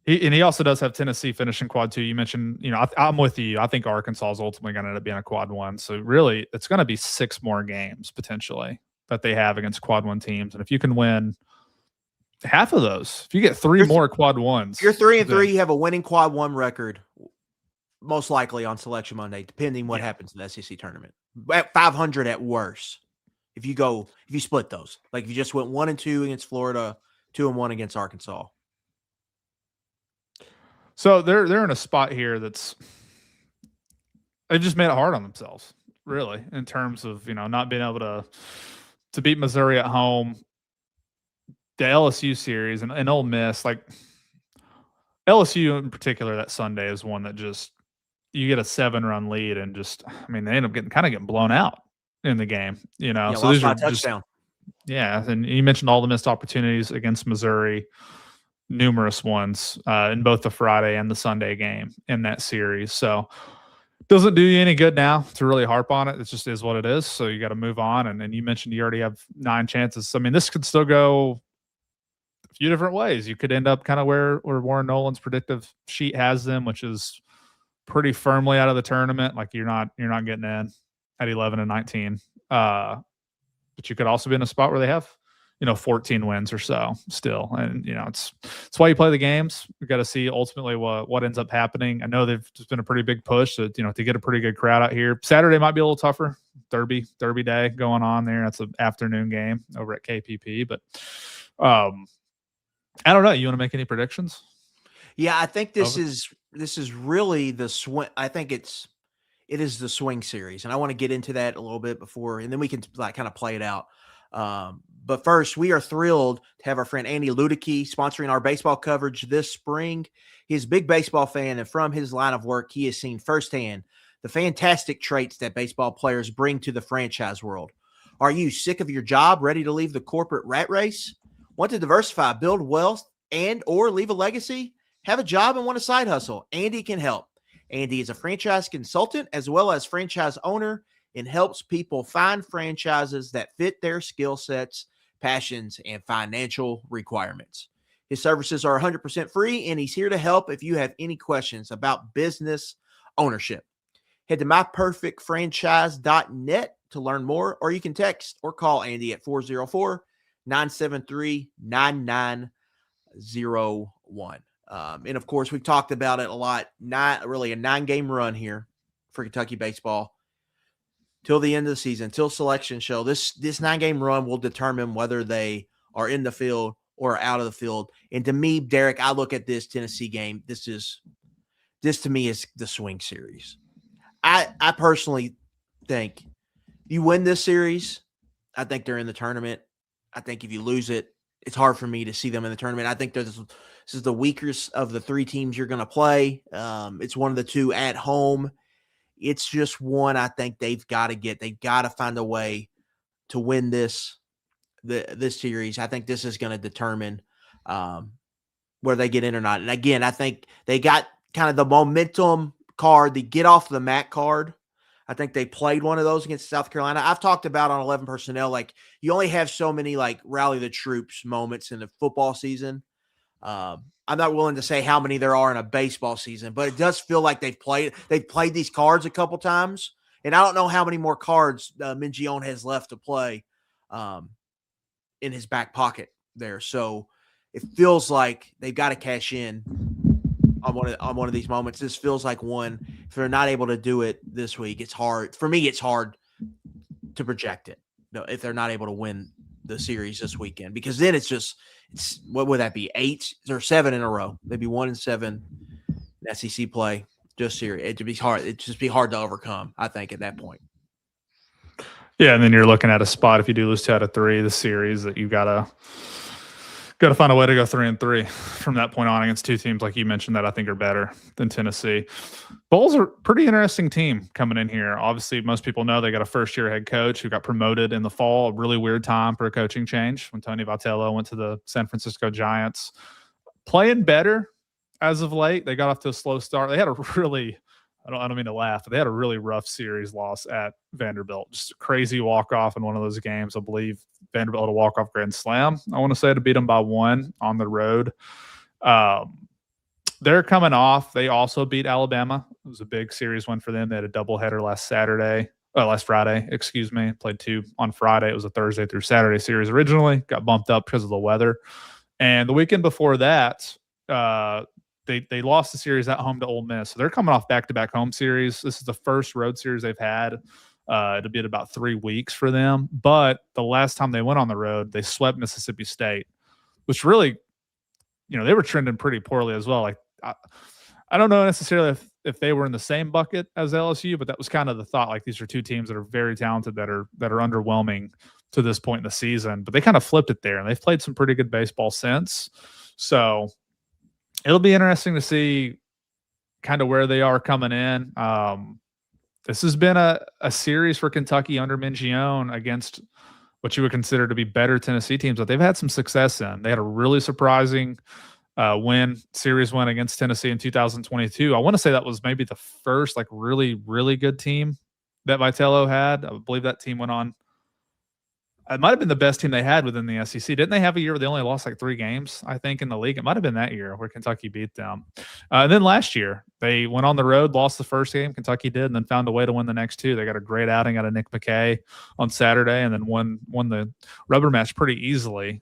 he also does have Tennessee finishing quad 2. You mentioned, I'm with you. I think Arkansas is ultimately going to end up being a quad 1. So really, it's going to be 6 more games potentially that they have against quad 1 teams. And if you can win half of those, if you get 3 more quad 1s, you're 3-3. You have a winning quad 1 record, most likely on Selection Monday, depending what happens in the SEC tournament. At 500 at worst. If you split those, like if you just went 1-2 against Florida, 2-1 against Arkansas. So they're in a spot here they've just made it hard on themselves, really, in terms of not being able to beat Missouri at home, the LSU series and Ole Miss. Like LSU in particular, that Sunday is one that just you get a 7-run lead and they end up getting blown out in the game. So these are touchdown. And you mentioned all the missed opportunities against Missouri. Numerous ones in both the Friday and the Sunday game in that series. So doesn't do you any good now to really harp on it. It just is what it is. So you got to move on. And you mentioned you already have 9 chances. I mean, this could still go a few different ways. You could end up kind of where Warren Nolan's predictive sheet has them, which is pretty firmly out of the tournament. Like you're not getting in at 11-19. But you could also be in a spot where they have 14 wins or so still. And, it's why you play the games. We got to see ultimately what ends up happening. I know they've just been a pretty big push to get a pretty good crowd out here. Saturday might be a little tougher. Derby day going on there. That's an afternoon game over at KPP, but I don't know. You want to make any predictions? Yeah, I think this is really the swing. I think it is the swing series. And I want to get into that a little bit before, and then we can kind of play it out. But first, we are thrilled to have our friend Andy Ludicky sponsoring our baseball coverage this spring. He's a big baseball fan, and from his line of work, he has seen firsthand the fantastic traits that baseball players bring to the franchise world. Are you sick of your job, ready to leave the corporate rat race? Want to diversify, build wealth, and or leave a legacy? Have a job and want a side hustle? Andy can help. Andy is a franchise consultant as well as franchise owner and helps people find franchises that fit their skill sets, passions, and financial requirements. His services are 100% free, and he's here to help if you have any questions about business ownership. Head to myperfectfranchise.net to learn more, or you can text or call Andy at 404-973-9901. And of course, we've talked about it a lot. Not really a 9-game run here for Kentucky baseball till the end of the season, till selection show. This 9-game run will determine whether they are in the field or out of the field. And to me, Derek, I look at this Tennessee game. This to me is the swing series. I personally think you win this series, I think they're in the tournament. I think if you lose it, it's hard for me to see them in the tournament. I think this is the weakest of the 3 teams you're going to play. It's one of the 2 at home. It's just one I think they've got to find a way to win this series. I think this is going to determine where they get in or not. And again, I think they got kind of the momentum card, the get off the mat card. I think they played one of those against South Carolina. I've talked about on 11 personnel, like you only have so many like rally the troops moments in the football season. I'm not willing to say how many there are in a baseball season, but it does feel like they've played these cards a couple times. And I don't know how many more cards Mingione has left to play in his back pocket there. So it feels like they've got to cash in on one of these moments. This feels like one. If they're not able to do it this week, it's hard. For me, it's hard to project it. No, if they're not able to win the series this weekend, because then it's what would that be? 8 or 7 in a row? They'd be 1-7 in SEC play. Just series. It'd be hard. It'd just be hard to overcome, I think, at that point. Yeah, and then you're looking at a spot if you do lose 2 out of 3 the series that you gotta find a way to go 3-3 from that point on against 2 teams like you mentioned that I think are better than Tennessee. Bulls are a pretty interesting team coming in here. Obviously, most people know they got a first-year head coach who got promoted in the fall. A really weird time for a coaching change when Tony Vitello went to the San Francisco Giants. Playing better as of late. They got off to a slow start. They had a really I don't mean to laugh, but they had a really rough series loss at Vanderbilt. Just a crazy walk-off in one of those games. I believe Vanderbilt had a walk-off grand slam, I want to say, to beat them by 1 on the road. They're coming off. They also beat Alabama. It was a big series win for them. They had a doubleheader last Friday, excuse me. Played 2 on Friday. It was a Thursday through Saturday series originally. Got bumped up because of the weather. And the weekend before that, They lost the series at home to Ole Miss. So they're coming off back-to-back home series. This is the first road series they've had. It'll be at about 3 weeks for them. But the last time they went on the road, they swept Mississippi State, which really, they were trending pretty poorly as well. Like I don't know necessarily if they were in the same bucket as LSU, but that was kind of the thought. Like these are 2 teams that are very talented that are underwhelming to this point in the season. But they kind of flipped it there, and they've played some pretty good baseball since. So it'll be interesting to see kind of where they are coming in. This has been a series for Kentucky under Mingione against what you would consider to be better Tennessee teams that they've had some success in. They had a really surprising series win against Tennessee in 2022. I want to say that was maybe the first really, really good team that Vitello had. I believe that team went on. It might have been the best team they had within the SEC. Didn't they have a year where they only lost 3 games, I think, in the league? It might have been that year where Kentucky beat them. And then last year, they went on the road, lost the first game. Kentucky did, and then found a way to win the next 2. They got a great outing out of Nick McKay on Saturday, and then won the rubber match pretty easily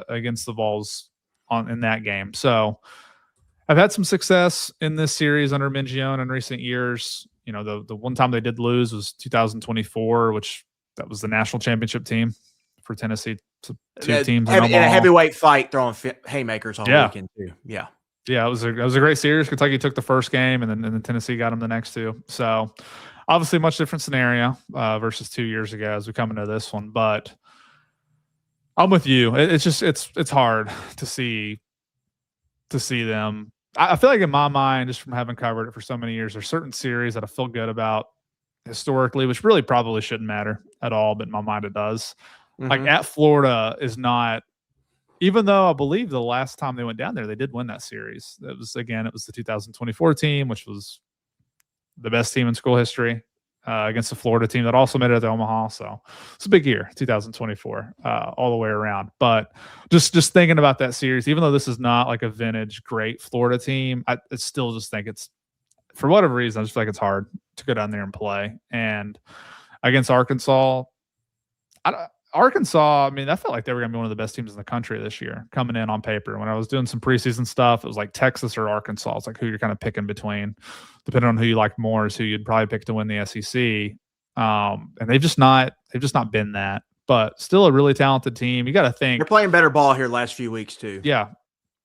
against the Vols in that game. So I've had some success in this series under Mingione in recent years. The one time they did lose was 2024, which that was the national championship team for Tennessee. 2 teams in a heavyweight fight, throwing haymakers on the weekend too. Yeah, it was a great series. Kentucky took the first game, and then Tennessee got them the next 2. So obviously, a much different scenario versus 2 years ago as we come into this one. But I'm with you. It's hard to see them I feel like in my mind, just from having covered it for so many years, there's certain series that I feel good about historically, which really probably shouldn't matter at all, but in my mind it does. Like Mm-hmm. at Florida is not, even though I believe the last time they went down there, they did win that series. It was the 2024 team, which was the best team in school history against the Florida team that also made it to Omaha. So it's a big year, 2024, all the way around. But just thinking about that series, even though this is not like a vintage great Florida team, I still just think it's, for whatever reason, I just feel like it's hard to go down there and play. And against Arkansas, Arkansas, I mean, I felt like they were going to be one of the best teams in the country this year coming in on paper. When I was doing some preseason stuff, it was like Texas or Arkansas. It's like who you're kind of picking between, depending on who you like more, is who you'd probably pick to win the SEC. And they've just not been that, but still a really talented team. You got to think They're playing better ball here last few weeks too. yeah,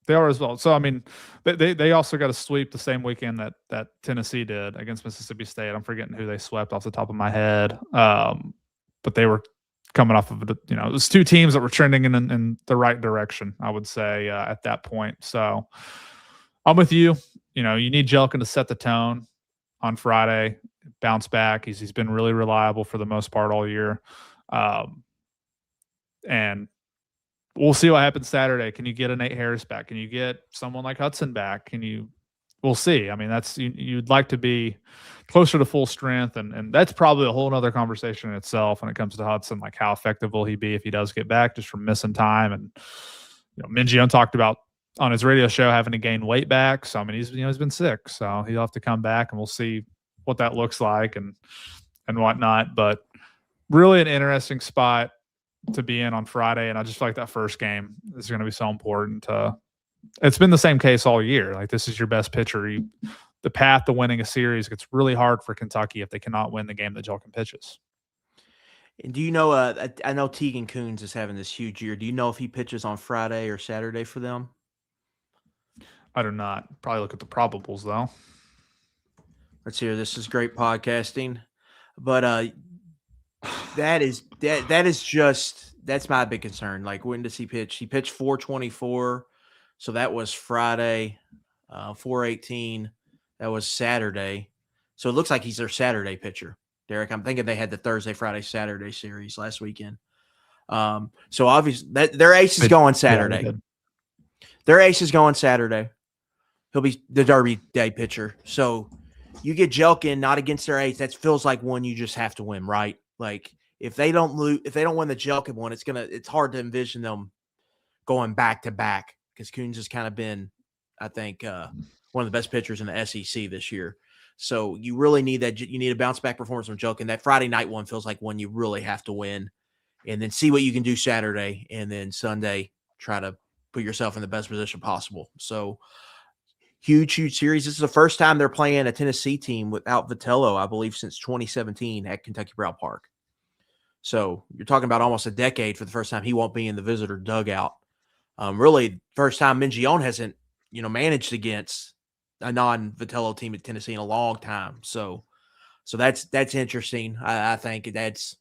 they are as well. So I mean, they also got a sweep the same weekend that Tennessee did against Mississippi State. I'm forgetting who they swept off the top of my head, but they were coming off of it was two teams that were trending in the right direction, I would say, at that point. So I'm with you. You need Jelkin to set the tone on Friday, bounce back. He's been really reliable for the most part all year, and we'll see what happens Saturday. Can you get a Nate Harris back? Can you get someone like Hudson back? We'll see. I mean, you'd like to be closer to full strength, and that's probably a whole other conversation in itself when it comes to Hudson. Like, how effective will he be if he does get back just from missing time? And Minjion talked about on his radio show having to gain weight back. So I mean, he's been sick, so he'll have to come back, and we'll see what that looks like and whatnot. But really, an interesting spot to be in on Friday, and I just feel like that first game is going to be so important. It's been the same case all year. Like, this is your best pitcher. The path to winning a series gets really hard for Kentucky if they cannot win the game that Jelkin pitches. And do you know? I know Tegan Coons is having this huge year. Do you know if he pitches on Friday or Saturday for them? I do not. Probably look at the probables though. Let's hear. This is great podcasting, but that's my big concern. Like, when does he pitch? He pitched 424, so that was Friday. 418, that was Saturday. So it looks like he's their Saturday pitcher, Derek. I'm thinking they had the Thursday, Friday, Saturday series last weekend. So obviously their ace is going Saturday. Yeah, their ace is going Saturday. He'll be the Derby Day pitcher. So you get Jelkin not against their ace. That feels like one you just have to win, right? Like, if they don't win the Jelkin one, it's hard to envision them going back to back, because Coons has kind of been, I think, one of the best pitchers in the SEC this year. So you really need that. You need a bounce back performance from Jelkin. That Friday night one feels like one you really have to win, and then see what you can do Saturday, and then Sunday try to put yourself in the best position possible. So huge series. This is the first time they're playing a Tennessee team without Vitello, I believe, since 2017 at Kentucky Brown Park. So you're talking about almost a decade for the first time he won't be in the visitor dugout. Really, first time Minjion hasn't, managed against a non-Vitello team at Tennessee in a long time. So that's interesting. I think that's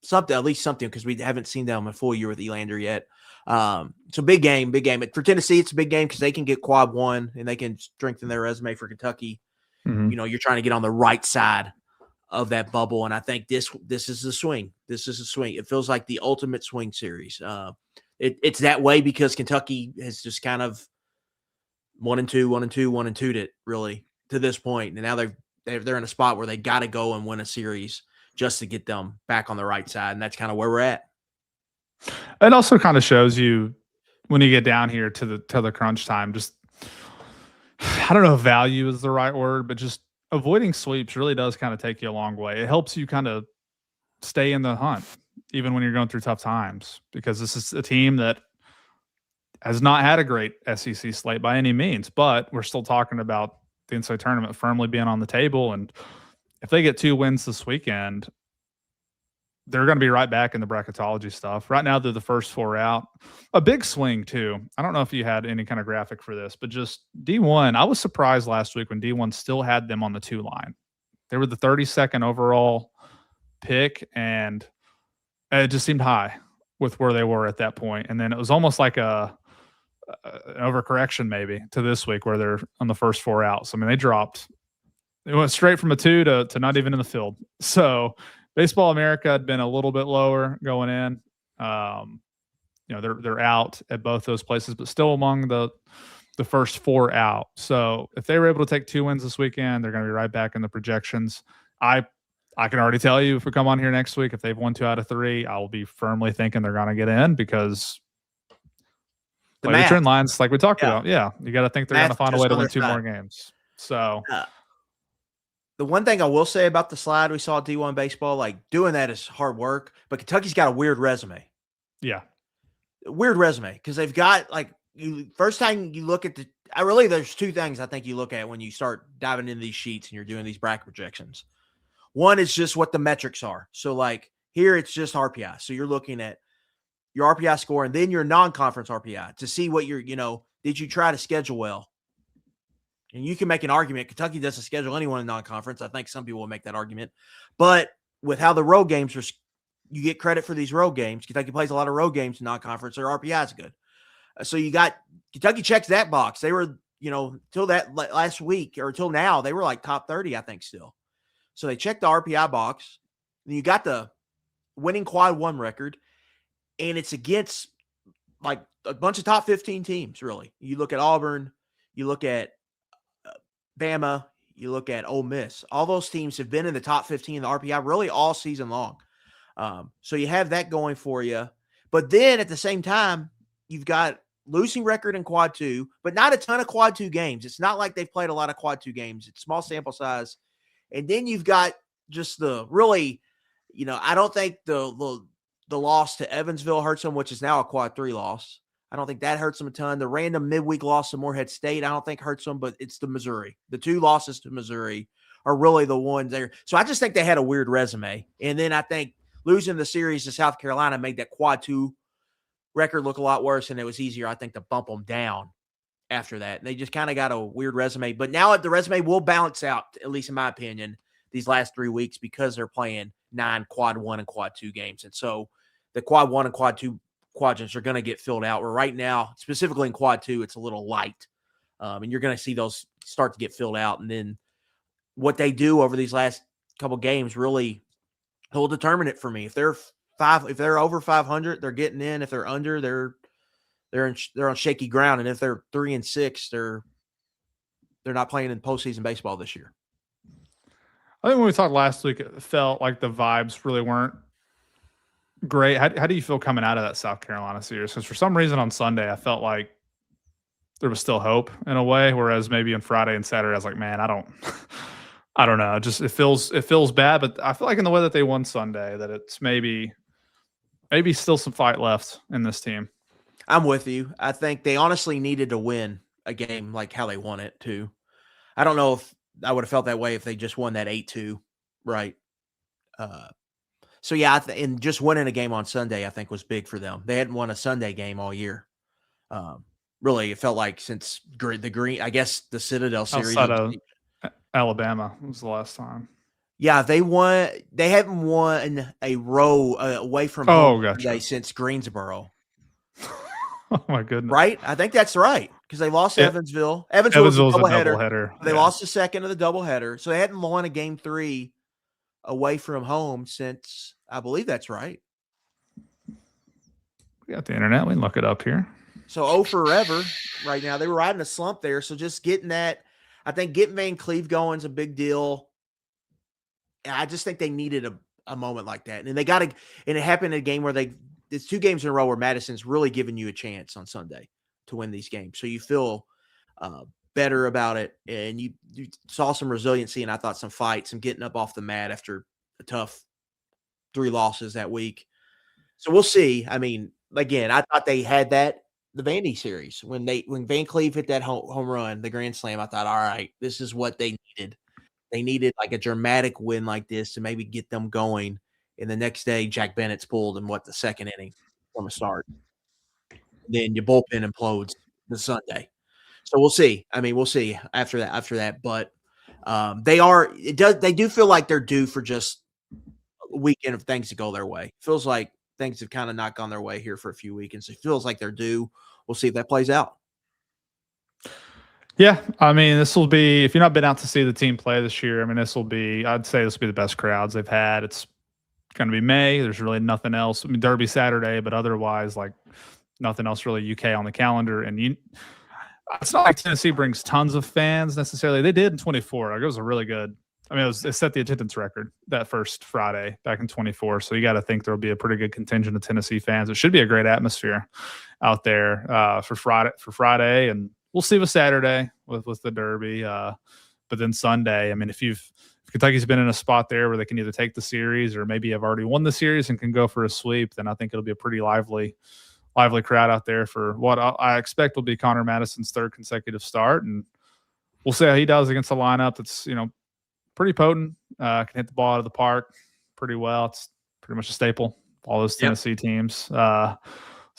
something, at least something, because we haven't seen them a full year with Elander yet. So big game. For Tennessee, it's a big game because they can get quad one and they can strengthen their resume. For Kentucky. Mm-hmm. You're trying to get on the right side of that bubble, and I think this is the swing. This is a swing. It feels like the ultimate swing series. It's that way because Kentucky has just kind of 1-2 it really to this point, and now they're in a spot where they got to go and win a series just to get them back on the right side, and that's kind of where we're at. It also kind of shows you when you get down here to the crunch time, just, I don't know if value is the right word, but just avoiding sweeps really does kind of take you a long way. It helps you kind of stay in the hunt, even when you're going through tough times, because this is a team that has not had a great SEC slate by any means, but we're still talking about the NCAA tournament firmly being on the table. And if they get 2 wins this weekend, they're going to be right back in the bracketology stuff. Right now, they're the first 4 out. A big swing, too. I don't know if you had any kind of graphic for this, but just D1. I was surprised last week when D1 still had them on the 2 line. They were the 32nd overall pick, and it just seemed high with where they were at that point. And then it was almost like a an overcorrection maybe to this week where they're on the first 4 outs. I mean, they went straight from a 2 to not even in the field. So Baseball America had been a little bit lower going in. They're out at both those places, but still among the first 4 out. So if they were able to take 2 wins this weekend, they're going to be right back in the projections. I can already tell you if we come on here next week, if they've won 2 out of 3, I will be firmly thinking they're going to get in because the trend lines like we talked about. Yeah, you got to think they're going to find a way to win 2 more games. So the one thing I will say about the slide we saw at D1 baseball, like doing that is hard work, but Kentucky's got a weird resume. Yeah. Weird resume because they've got first time you look at there's 2 things I think you look at when you start diving into these sheets and you're doing these bracket projections. One is just what the metrics are. So like here, it's just RPI. So you're looking at your RPI score and then your non-conference RPI to see what did you try to schedule well? And you can make an argument. Kentucky doesn't schedule anyone in non-conference. I think some people will make that argument. But with how the road games are, you get credit for these road games. Kentucky plays a lot of road games in non-conference. Their RPI is good. So you got Kentucky checks that box. They were, till that last week or till now, they were like top 30, I think still. So they checked the RPI box. And you got the winning quad 1 record. And it's against like a bunch of top 15 teams, really. You look at Auburn, you look at Bama, you look at Ole Miss. All those teams have been in the top 15 in the RPI really all season long. So you have that going for you. But then at the same time, you've got losing record in quad 2, but not a ton of quad 2 games. It's not like they've played a lot of quad 2 games. It's small sample size. And then you've got just the really, I don't think the loss to Evansville hurts them, which is now a quad 3 loss. I don't think that hurts them a ton. The random midweek loss to Morehead State, I don't think hurts them, but it's the Missouri. The 2 losses to Missouri are really the ones there. So I just think they had a weird resume. And then I think losing the series to South Carolina made that quad 2 record look a lot worse, and it was easier, I think, to bump them down after that. They just kind of got a weird resume. But now the resume will balance out, at least in my opinion, these last 3 weeks because they're playing 9 quad 1 and quad 2 games. And so the quad 1 and quad 2 quadrants are going to get filled out, where right now, specifically in quad 2, it's a little light. And you're going to see those start to get filled out. And then what they do over these last couple games really will determine it for me. If they're over 500, they're getting in. If they're under, they're on shaky ground. And if they're 3-6, they're not playing in postseason baseball this year. I think when we talked last week, it felt like the vibes really weren't great. How do you feel coming out of that South Carolina series? Because for some reason on Sunday, I felt like there was still hope in a way, whereas maybe on Friday and Saturday, I was like, man, I don't know. Just it feels bad, but I feel like in the way that they won Sunday, that it's maybe still some fight left in this team. I'm with you. I think they honestly needed to win a game like how they won it too. I don't know if I would have felt that way if they just won that 8-2, right? So yeah, and just winning a game on Sunday, I think, was big for them. They hadn't won a Sunday game all year. Really, it felt like since the Green, I guess the Citadel series. Alabama was the last time. Yeah, they won. They haven't won a row away from home since Greensboro. Oh my goodness! Right, I think that's right because they lost to Evansville. Evansville was a doubleheader. They lost the second of the doubleheader, so they hadn't won a game 3 away from home since, I believe that's right. We got the internet. We can look it up here. So forever right now. They were riding a slump there. So just getting that, I think getting Van Cleve going is a big deal. And I just think they needed a moment like that. And they got to, and it happened in a game where it's 2 games in a row where Madison's really giving you a chance on Sunday to win these games. So you feel better about it. And you saw some resiliency, and I thought some fight, some getting up off the mat after a tough 3 losses that week. So we'll see. I mean, again, I thought they had that the Vandy series when Van Cleve hit that home run, the grand slam. I thought, all right, this is what they needed. They needed like a dramatic win like this to maybe get them going. And the next day, Jack Bennett's pulled in the second inning from a start. Then your bullpen implodes the Sunday. So we'll see. I mean, we'll see after that. But they do feel like they're due for just a weekend of things to go their way. Feels like things have kind of not gone their way here for a few weekends. It feels like they're due. we'll see if that plays out. Yeah, I mean, this will be, if you've not been out to see the team play this year, I mean, I'd say this will be the best crowds they've had. It's going to be May. There's really nothing else. I mean, Derby Saturday, but otherwise, like nothing else really UK on the calendar. And it's not like Tennessee brings tons of fans necessarily. They did in 24. Like, it was a really good, I mean, it set the attendance record that first Friday back in 24. So you got to think there'll be a pretty good contingent of Tennessee fans. It should be a great atmosphere out there for Friday. And we'll see with Saturday with the Derby. But then Sunday, I mean, if Kentucky's been in a spot there where they can either take the series or maybe have already won the series and can go for a sweep, then I think it'll be a pretty lively crowd out there for what I expect will be Connor Madison's third consecutive start. And we'll see how he does against a lineup that's, pretty potent, can hit the ball out of the park pretty well. It's pretty much a staple, all those Tennessee teams. So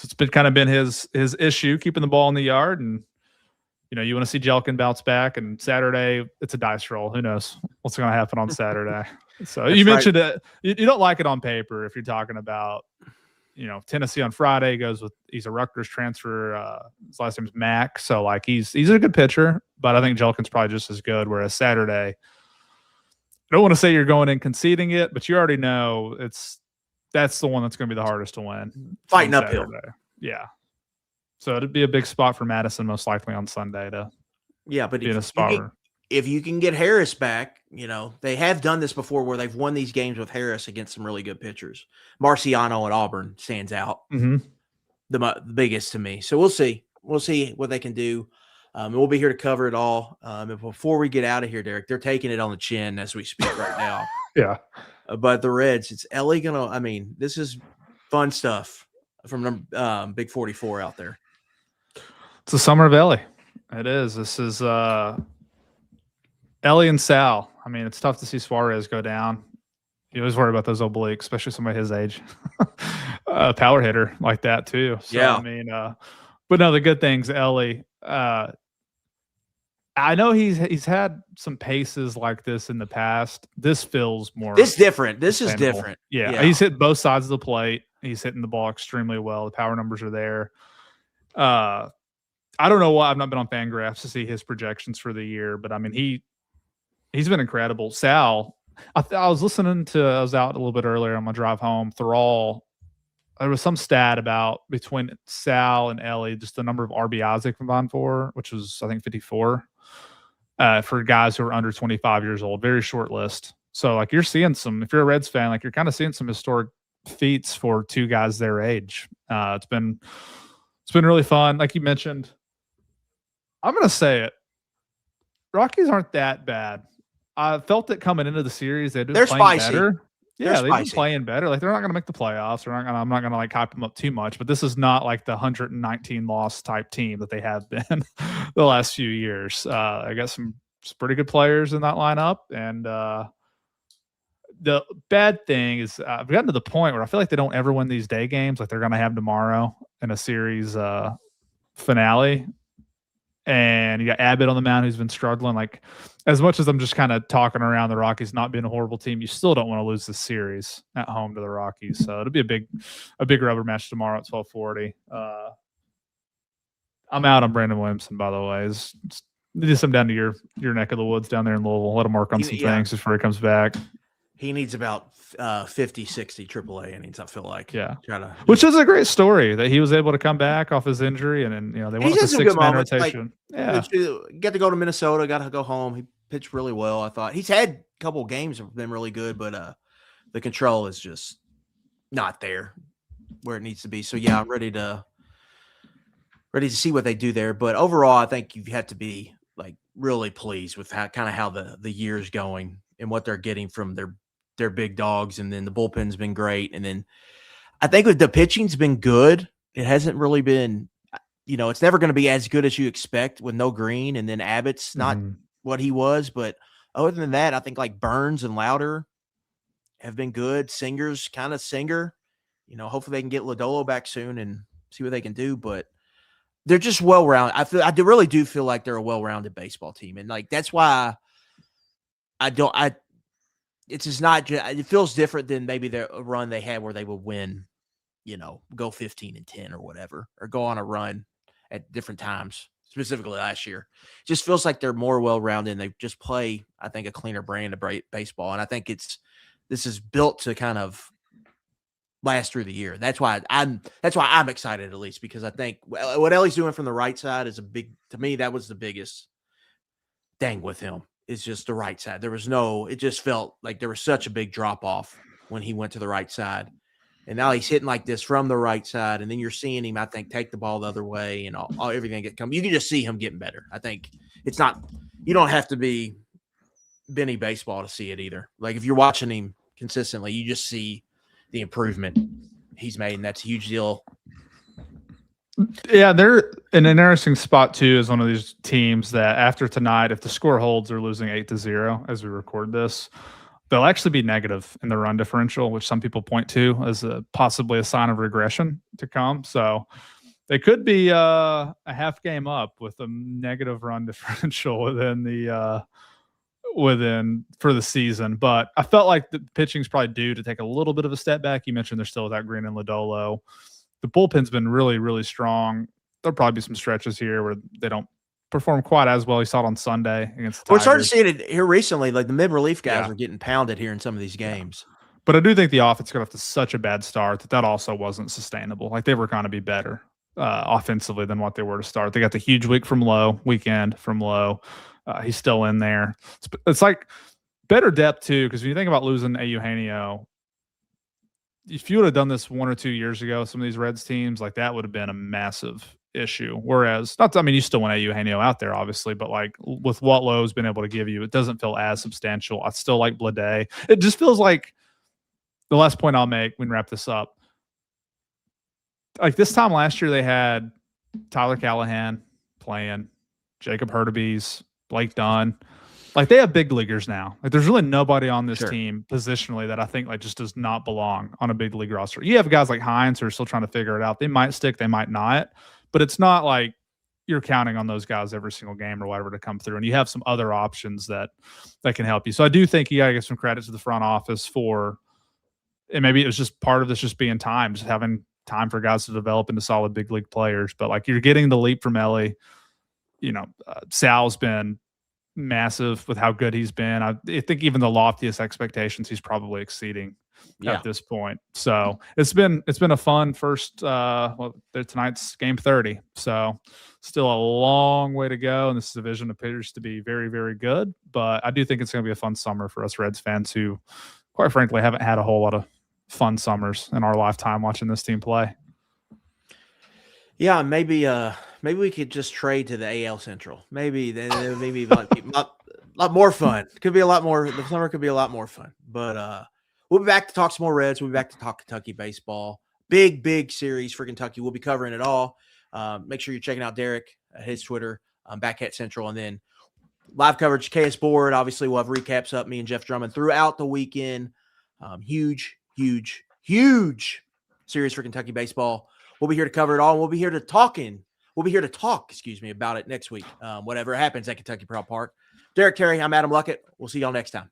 it's been his issue, keeping the ball in the yard. And, you want to see Jelkin bounce back, and Saturday it's a dice roll. Who knows what's going to happen on Saturday? So you mentioned it. You don't like it on paper if you're talking about, Tennessee on Friday he's a Rutgers transfer. His last name's Mack. So like he's a good pitcher, but I think Jelkin's probably just as good. Whereas Saturday, I don't want to say you're going in conceding it, but you already know that's the one that's going to be the hardest to win. Fighting uphill. Yeah. So it'd be a big spot for Madison most likely on Sunday to but be in a spot. If you can get Harris back, they have done this before where they've won these games with Harris against some really good pitchers. Marciano at Auburn stands out the biggest to me. So we'll see. We'll see what they can do. We'll be here to cover it all. And before we get out of here, Derek, they're taking it on the chin as we speak right now. Yeah. But the Reds, it's Ellie this is fun stuff from Big 44 out there. It's the summer of Ellie. It is. This is Ellie and Sal. I mean, it's tough to see Suarez go down. You always worry about those obliques, especially somebody his age. Power hitter like that too. So, I mean, but no, the good things, Ellie. I know he's had some paces like this in the past. This feels more. This different. This is different. Yeah, he's hit both sides of the plate. He's hitting the ball extremely well. The power numbers are there. I don't know why I've not been on Fangraphs to see his projections for the year, but I mean he's been incredible. Sal, I was out a little bit earlier on my drive home. Thrall, there was some stat about between Sal and Ellie, just the number of RBIs they combined for, which was I think 54 for guys who are under 25 years old. Very short list. So like you're seeing if you're a Reds fan, like you're kind of seeing some historic feats for two guys their age. It's been really fun. Like you mentioned, I'm going to say it. Rockies aren't that bad. I felt it coming into the series. They're playing spicy. Better. Yeah, they've been spicy. playing better. Like they're not going to make the playoffs. I'm not going to like hype them up too much, but this is not like the 119 loss type team that they have been the last few years. I got some pretty good players in that lineup. And the bad thing is I've gotten to the point where I feel like they don't ever win these day games like they're going to have tomorrow in a series finale. And you got Abbott on the mound who's been struggling. Like, as much as I'm just kind of talking around the Rockies not being a horrible team, you still don't want to lose the series at home to the Rockies. So it'll be a big rubber match tomorrow at 12:40. I'm out on Brandon Williamson, by the way. Just come down to your neck of the woods down there in Louisville. Let him work on some things before he comes back. He needs about 50, 60 AAA innings, I feel like. Yeah. Which is a great story that he was able to come back off his injury, and then they went with a 6-man rotation. Like, get to go to Minnesota, got to go home. He pitched really well, I thought. He's had a couple of games have been really good, but the control is just not there where it needs to be. So yeah, I'm ready to see what they do there. But overall, I think you have to be like really pleased with how the year's going and what they're getting from their big dogs. And then the bullpen's been great. And then I think the pitching's been good. It hasn't really been, it's never going to be as good as you expect with no Green. And then Abbott's not what he was. But other than that, I think like Burns and Louder have been good. Singer's kind of Singer. Hopefully they can get Lodolo back soon and see what they can do. But they're just well-rounded. I really do feel like they're a well-rounded baseball team. And like, that's why it's just not, it feels different than maybe the run they had where they would win, go 15-10 or whatever, or go on a run. at different times, specifically last year. It just feels like they're more well-rounded and they just play, I think, a cleaner brand of baseball. And I think this is built to kind of last through the year. That's why I'm excited, at least, because I think what Ellie's doing from the right side is to me, that was the biggest thing with him, is just the right side. It just felt like there was such a big drop off when he went to the right side. And now he's hitting like this from the right side. And then you're seeing him, I think, take the ball the other way and everything get come. You can just see him getting better. I think you don't have to be Benny Baseball to see it either. Like if you're watching him consistently, you just see the improvement he's made. And that's a huge deal. Yeah, they're in an interesting spot too, as one of these teams that after tonight, if the score holds, they're losing 8-0 as we record this. They'll actually be negative in the run differential, which some people point to as possibly a sign of regression to come. So they could be a half game up with a negative run differential within for the season. But I felt like the pitching's probably due to take a little bit of a step back. You mentioned they're still without Green and Lodolo. The bullpen's been really, really strong. There'll probably be some stretches here where they don't perform quite as well. You saw it on Sunday against the Tigers. We're starting to see it here recently. Like the mid-relief guys are getting pounded here in some of these games. But I do think the offense got off to such a bad start that also wasn't sustainable. Like they were going to be better offensively than what they were to start. They got the huge weekend from Lowe. He's still in there. It's like better depth too, because when you think about losing Eugenio, if you would have done this 1 or 2 years ago, some of these Reds teams, like that would have been a massive issue. Whereas, you still want Eugenio out there, obviously, but like with what Lowe's been able to give you, it doesn't feel as substantial. I still like Blade. It just feels like the last point I'll make when we wrap this up. Like this time last year, they had Tyler Callahan playing, Jacob Hurtubise, Blake Dunn. Like they have big leaguers now. Like there's really nobody on this team positionally that I think like just does not belong on a big league roster. You have guys like Hines who are still trying to figure it out. They might stick, they might not, but it's not like you're counting on those guys every single game or whatever to come through. And you have some other options that can help you. So I do think you got to give some credit to the front office and maybe it was just part of this just being time, just having time for guys to develop into solid big league players. But like you're getting the leap from Ellie. Sal's been massive with how good he's been. I think even the loftiest expectations he's probably exceeding at this point. So it's been a fun first tonight's game 30. So still a long way to go, and this division appears to be very, very good. But I do think it's going to be a fun summer for us Reds fans who, quite frankly, haven't had a whole lot of fun summers in our lifetime watching this team play. Yeah, maybe we could just trade to the AL Central. Maybe a lot more fun. Could be a lot more. The summer could be a lot more fun. But we'll be back to talk some more Reds. We'll be back to talk Kentucky baseball. Big series for Kentucky. We'll be covering it all. Make sure you're checking out Derek, his Twitter, back at Central, and then live coverage. KS Board. Obviously, we'll have recaps up. Me and Jeff Drummond throughout the weekend. Huge series for Kentucky baseball. We'll be here to cover it all. And we'll be here to talk, about it next week. Whatever happens at Kentucky Proud Park. Derek Terry, I'm Adam Luckett. We'll see y'all next time.